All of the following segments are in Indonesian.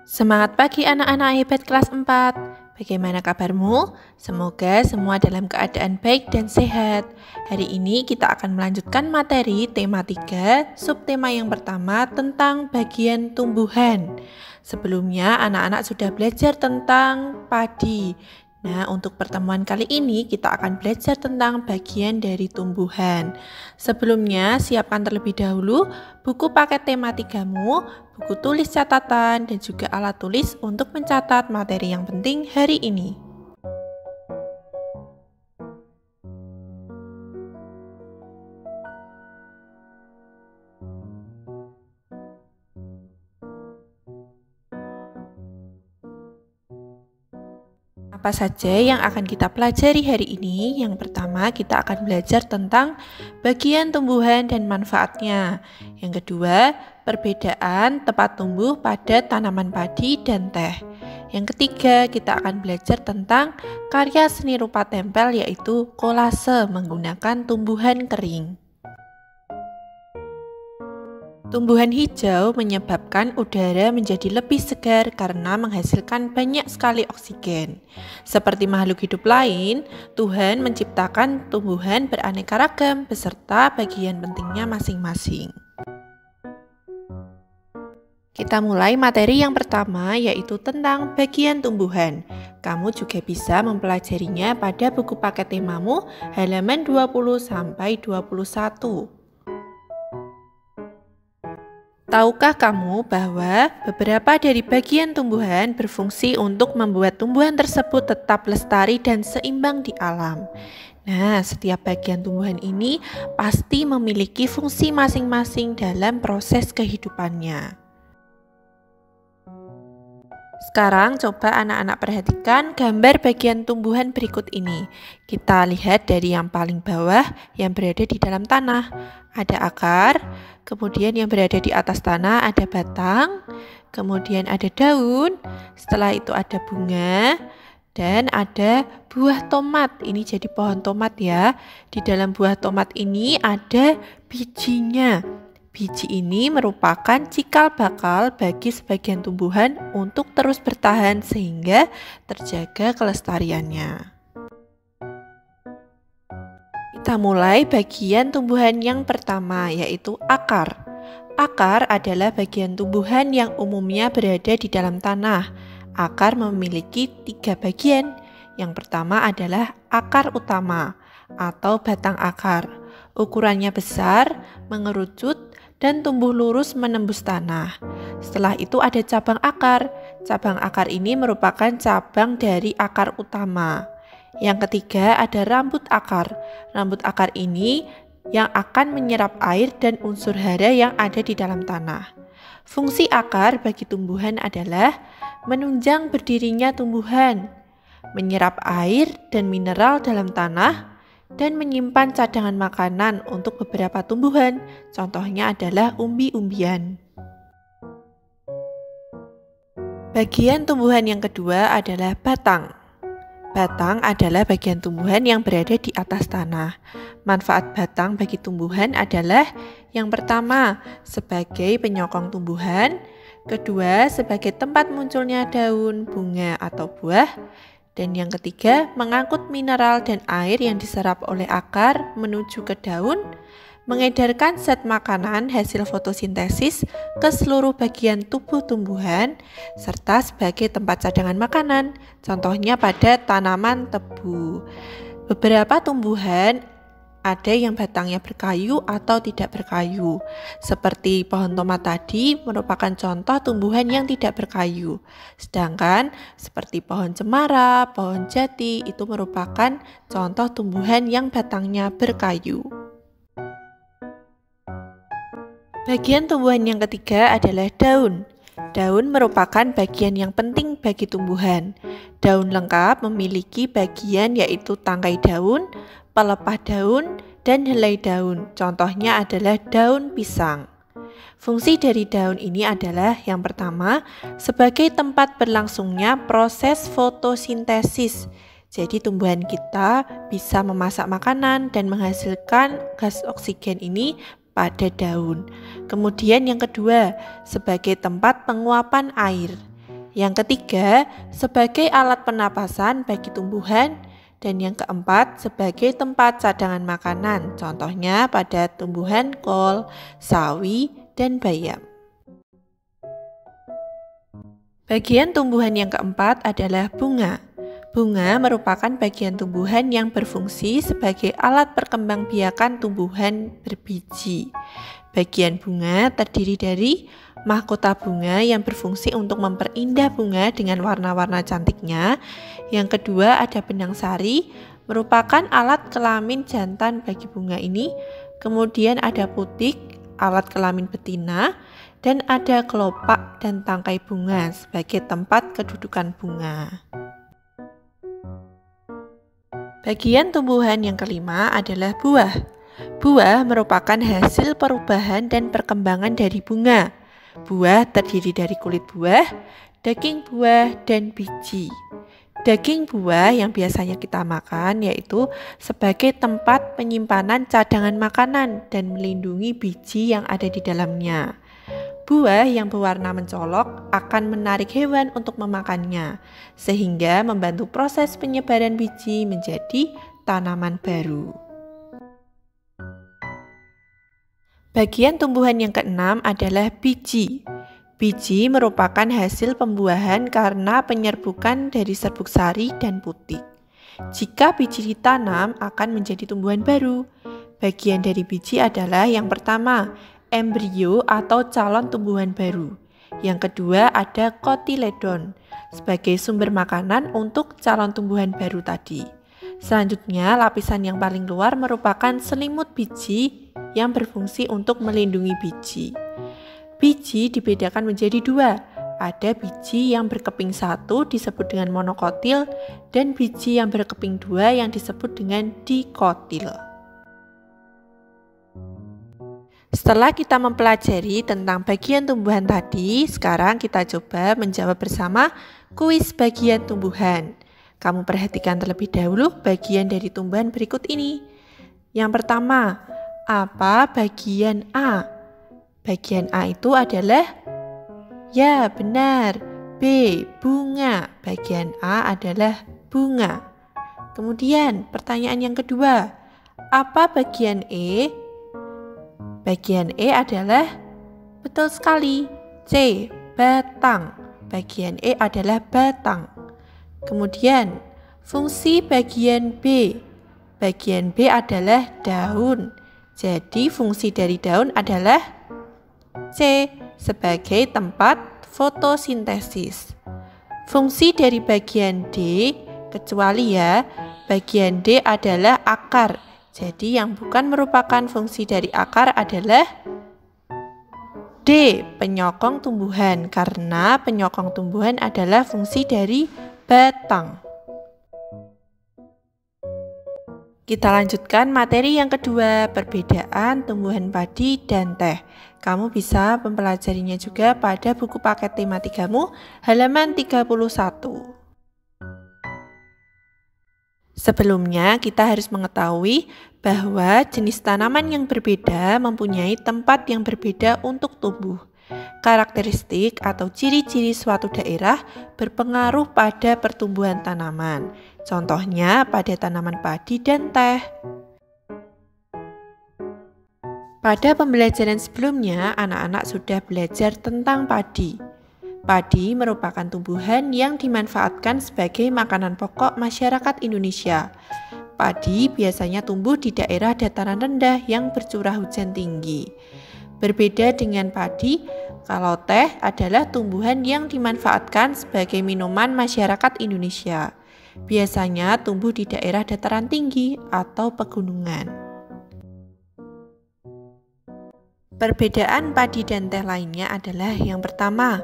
Semangat pagi anak-anak hebat kelas 4. Bagaimana kabarmu? Semoga semua dalam keadaan baik dan sehat. Hari ini kita akan melanjutkan materi tema 3, subtema yang pertama tentang bagian tumbuhan. Sebelumnya anak-anak sudah belajar tentang padi. Nah, untuk pertemuan kali ini kita akan belajar tentang bagian dari tumbuhan. Sebelumnya, siapkan terlebih dahulu buku paket tema 3-mu, buku tulis catatan, dan juga alat tulis untuk mencatat materi yang penting hari ini. Apa saja yang akan kita pelajari hari ini? Yang pertama, kita akan belajar tentang bagian tumbuhan dan manfaatnya. Yang kedua, perbedaan tempat tumbuh pada tanaman padi dan teh. Yang ketiga, kita akan belajar tentang karya seni rupa tempel, yaitu kolase menggunakan tumbuhan kering. Tumbuhan hijau menyebabkan udara menjadi lebih segar karena menghasilkan banyak sekali oksigen. Seperti makhluk hidup lain, Tuhan menciptakan tumbuhan beraneka ragam beserta bagian pentingnya masing-masing. Kita mulai materi yang pertama, yaitu tentang bagian tumbuhan. Kamu juga bisa mempelajarinya pada buku paket temamu halaman 20-21. Tahukah kamu bahwa beberapa dari bagian tumbuhan berfungsi untuk membuat tumbuhan tersebut tetap lestari dan seimbang di alam? Nah, setiap bagian tumbuhan ini pasti memiliki fungsi masing-masing dalam proses kehidupannya. Sekarang coba anak-anak perhatikan gambar bagian tumbuhan berikut ini. Kita lihat dari yang paling bawah yang berada di dalam tanah. Ada akar, kemudian yang berada di atas tanah ada batang, kemudian ada daun, setelah itu ada bunga, dan ada buah tomat. Ini jadi pohon tomat ya. Di dalam buah tomat ini ada bijinya. Biji ini merupakan cikal bakal bagi sebagian tumbuhan untuk terus bertahan sehingga terjaga kelestariannya. Kita mulai bagian tumbuhan yang pertama, yaitu akar. Akar adalah bagian tumbuhan yang umumnya berada di dalam tanah. Akar memiliki 3 bagian. Yang pertama adalah akar utama atau batang akar. Ukurannya besar, mengerucut, dan tumbuh lurus menembus tanah. Setelah itu ada cabang akar. Cabang akar ini merupakan cabang dari akar utama. Yang ketiga ada rambut akar. Rambut akar ini yang akan menyerap air dan unsur hara yang ada di dalam tanah. Fungsi akar bagi tumbuhan adalah menunjang berdirinya tumbuhan, menyerap air dan mineral dalam tanah, dan menyimpan cadangan makanan untuk beberapa tumbuhan. Contohnya adalah umbi-umbian. Bagian tumbuhan yang kedua adalah batang. Batang adalah bagian tumbuhan yang berada di atas tanah. Manfaat batang bagi tumbuhan adalah yang pertama, sebagai penyokong tumbuhan, kedua, sebagai tempat munculnya daun, bunga, atau buah, dan yang ketiga, mengangkut mineral dan air yang diserap oleh akar menuju ke daun, mengedarkan zat makanan hasil fotosintesis ke seluruh bagian tubuh tumbuhan, serta sebagai tempat cadangan makanan, contohnya pada tanaman tebu. Beberapa tumbuhan ada yang batangnya berkayu atau tidak berkayu. Seperti pohon tomat tadi merupakan contoh tumbuhan yang tidak berkayu. Sedangkan seperti pohon cemara, pohon jati itu merupakan contoh tumbuhan yang batangnya berkayu. Bagian tumbuhan yang ketiga adalah daun. Daun merupakan bagian yang penting bagi tumbuhan. Daun lengkap memiliki bagian yaitu tangkai daun, pelepah daun, dan helai daun. Contohnya adalah daun pisang. Fungsi dari daun ini adalah yang pertama, sebagai tempat berlangsungnya proses fotosintesis. Jadi tumbuhan kita bisa memasak makanan dan menghasilkan gas oksigen ini pada daun. Kemudian yang kedua, sebagai tempat penguapan air. Yang ketiga, sebagai alat pernapasan bagi tumbuhan. Dan yang keempat, sebagai tempat cadangan makanan. Contohnya pada tumbuhan kol, sawi, dan bayam. Bagian tumbuhan yang keempat adalah bunga. Bunga merupakan bagian tumbuhan yang berfungsi sebagai alat perkembangbiakan tumbuhan berbiji. Bagian bunga terdiri dari mahkota bunga yang berfungsi untuk memperindah bunga dengan warna-warna cantiknya. Yang kedua ada benang sari, merupakan alat kelamin jantan bagi bunga ini. Kemudian ada putik, alat kelamin betina, dan ada kelopak dan tangkai bunga sebagai tempat kedudukan bunga. Bagian tumbuhan yang kelima adalah buah. Buah merupakan hasil perubahan dan perkembangan dari bunga. Buah terdiri dari kulit buah, daging buah, dan biji. Daging buah yang biasanya kita makan yaitu sebagai tempat penyimpanan cadangan makanan dan melindungi biji yang ada di dalamnya. Buah yang berwarna mencolok akan menarik hewan untuk memakannya, sehingga membantu proses penyebaran biji menjadi tanaman baru. Bagian tumbuhan yang keenam adalah biji. Biji merupakan hasil pembuahan karena penyerbukan dari serbuk sari dan putik. Jika biji ditanam akan menjadi tumbuhan baru. Bagian dari biji adalah yang pertama, embrio atau calon tumbuhan baru. Yang kedua ada kotiledon sebagai sumber makanan untuk calon tumbuhan baru tadi. Selanjutnya lapisan yang paling luar merupakan selimut biji yang berfungsi untuk melindungi biji. Biji dibedakan menjadi dua. Ada biji yang berkeping satu disebut dengan monokotil dan biji yang berkeping dua yang disebut dengan dikotil. Setelah kita mempelajari tentang bagian tumbuhan tadi, sekarang kita coba menjawab bersama kuis bagian tumbuhan. Kamu perhatikan terlebih dahulu bagian dari tumbuhan berikut ini. Yang pertama, apa bagian A? Bagian A itu adalah, ya benar, B, bunga. Bagian A adalah bunga. Kemudian pertanyaan yang kedua, apa bagian E? Bagian E adalah, betul sekali, C, batang. Bagian E adalah batang. Kemudian, fungsi bagian B. Bagian B adalah daun. Jadi, fungsi dari daun adalah C, sebagai tempat fotosintesis. Fungsi dari bagian D, kecuali ya, bagian D adalah akar. Jadi yang bukan merupakan fungsi dari akar adalah D, penyokong tumbuhan, karena penyokong tumbuhan adalah fungsi dari batang. Kita lanjutkan materi yang kedua, perbedaan tumbuhan padi dan teh. Kamu bisa mempelajarinya juga pada buku paket tematikamu halaman 31. Sebelumnya, kita harus mengetahui bahwa jenis tanaman yang berbeda mempunyai tempat yang berbeda untuk tumbuh. Karakteristik atau ciri-ciri suatu daerah berpengaruh pada pertumbuhan tanaman. Contohnya pada tanaman padi dan teh. Pada pembelajaran sebelumnya, anak-anak sudah belajar tentang padi. Padi merupakan tumbuhan yang dimanfaatkan sebagai makanan pokok masyarakat Indonesia. Padi biasanya tumbuh di daerah dataran rendah yang bercurah hujan tinggi. Berbeda dengan padi, kalau teh adalah tumbuhan yang dimanfaatkan sebagai minuman masyarakat Indonesia. Biasanya tumbuh di daerah dataran tinggi atau pegunungan. Perbedaan padi dan teh lainnya adalah yang pertama,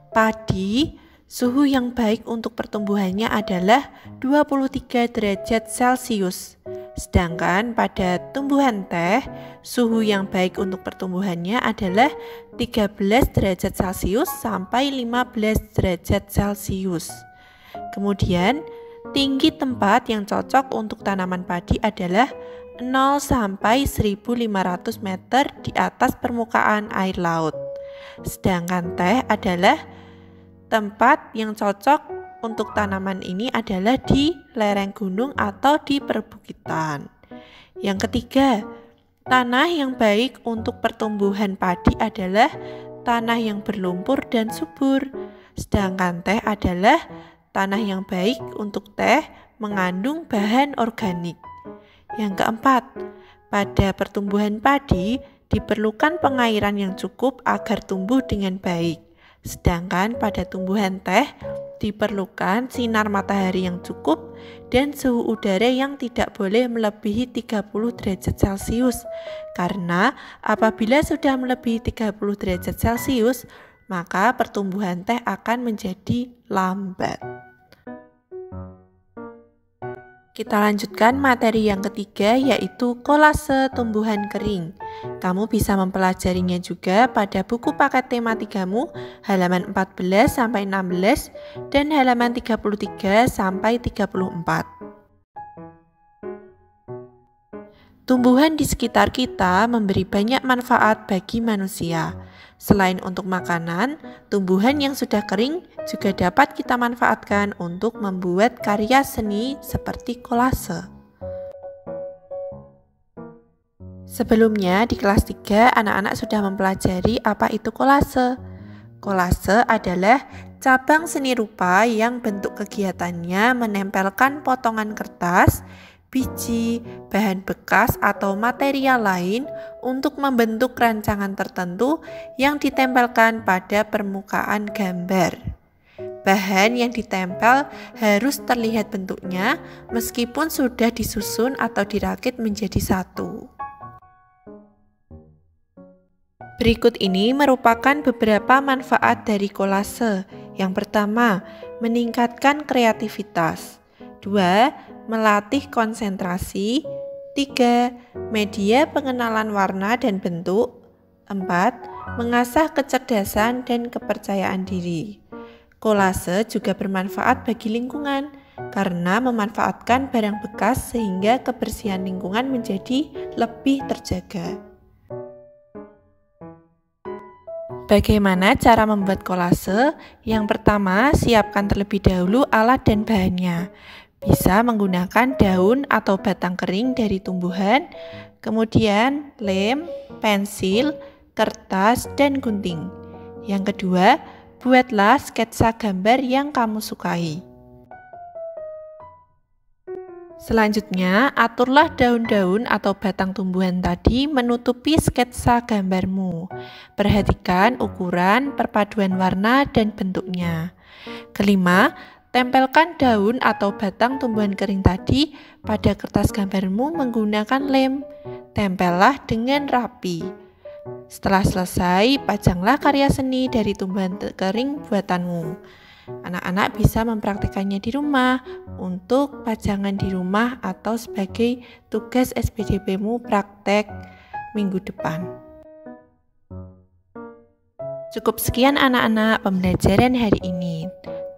padi, suhu yang baik untuk pertumbuhannya adalah 23 derajat Celcius. Sedangkan pada tumbuhan teh, suhu yang baik untuk pertumbuhannya adalah 13 derajat Celcius sampai 15 derajat Celcius. Kemudian, tinggi tempat yang cocok untuk tanaman padi adalah 0 sampai 1500 meter di atas permukaan air laut. Sedangkan teh adalah tempat yang cocok untuk tanaman ini adalah di lereng gunung atau di perbukitan. Yang ketiga, tanah yang baik untuk pertumbuhan padi adalah tanah yang berlumpur dan subur. Sedangkan teh adalah tanah yang baik untuk teh mengandung bahan organik. Yang keempat, pada pertumbuhan padi diperlukan pengairan yang cukup agar tumbuh dengan baik. Sedangkan pada tumbuhan teh diperlukan sinar matahari yang cukup dan suhu udara yang tidak boleh melebihi 30 derajat Celcius. Karena apabila sudah melebihi 30 derajat Celcius, maka pertumbuhan teh akan menjadi lambat. Kita lanjutkan materi yang ketiga, yaitu kolase tumbuhan kering. Kamu bisa mempelajarinya juga pada buku paket tema 3-mu halaman 14 sampai 16 dan halaman 33 sampai 34. Tumbuhan di sekitar kita memberi banyak manfaat bagi manusia. Selain untuk makanan, tumbuhan yang sudah kering juga dapat kita manfaatkan untuk membuat karya seni seperti kolase. Sebelumnya di kelas 3, anak-anak sudah mempelajari apa itu kolase. Kolase adalah cabang seni rupa yang bentuk kegiatannya menempelkan potongan kertas, biji, bahan bekas atau material lain untuk membentuk rancangan tertentu yang ditempelkan pada permukaan gambar. Bahan yang ditempel harus terlihat bentuknya meskipun sudah disusun atau dirakit menjadi satu. Berikut ini merupakan beberapa manfaat dari kolase. Yang pertama, meningkatkan kreativitas. 2. Melatih konsentrasi. 3. Media pengenalan warna dan bentuk. 4. Mengasah kecerdasan dan kepercayaan diri. Kolase juga bermanfaat bagi lingkungan karena memanfaatkan barang bekas sehingga kebersihan lingkungan menjadi lebih terjaga. Bagaimana cara membuat kolase? Yang pertama, siapkan terlebih dahulu alat dan bahannya. Bisa menggunakan daun atau batang kering dari tumbuhan, kemudian lem, pensil, kertas, dan gunting. Yang kedua, buatlah sketsa gambar yang kamu sukai. Selanjutnya, aturlah daun-daun atau batang tumbuhan tadi menutupi sketsa gambarmu. Perhatikan ukuran, perpaduan warna, dan bentuknya. Kelima, tempelkan daun atau batang tumbuhan kering tadi pada kertas gambarmu menggunakan lem. Tempellah dengan rapi. Setelah selesai, pajanglah karya seni dari tumbuhan kering buatanmu. Anak-anak bisa mempraktikkannya di rumah untuk pajangan di rumah atau sebagai tugas SPDP-mu praktek minggu depan. Cukup sekian anak-anak pembelajaran hari ini.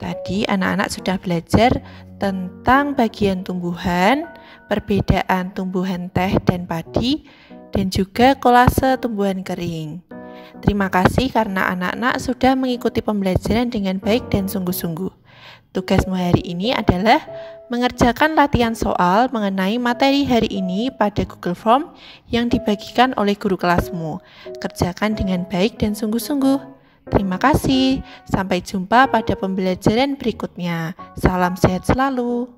Tadi anak-anak sudah belajar tentang bagian tumbuhan, perbedaan tumbuhan teh dan padi, dan juga kolase tumbuhan kering. Terima kasih karena anak-anak sudah mengikuti pembelajaran dengan baik dan sungguh-sungguh. Tugasmu hari ini adalah mengerjakan latihan soal mengenai materi hari ini pada Google Form yang dibagikan oleh guru kelasmu. Kerjakan dengan baik dan sungguh-sungguh. Terima kasih. Sampai jumpa pada pembelajaran berikutnya. Salam sehat selalu.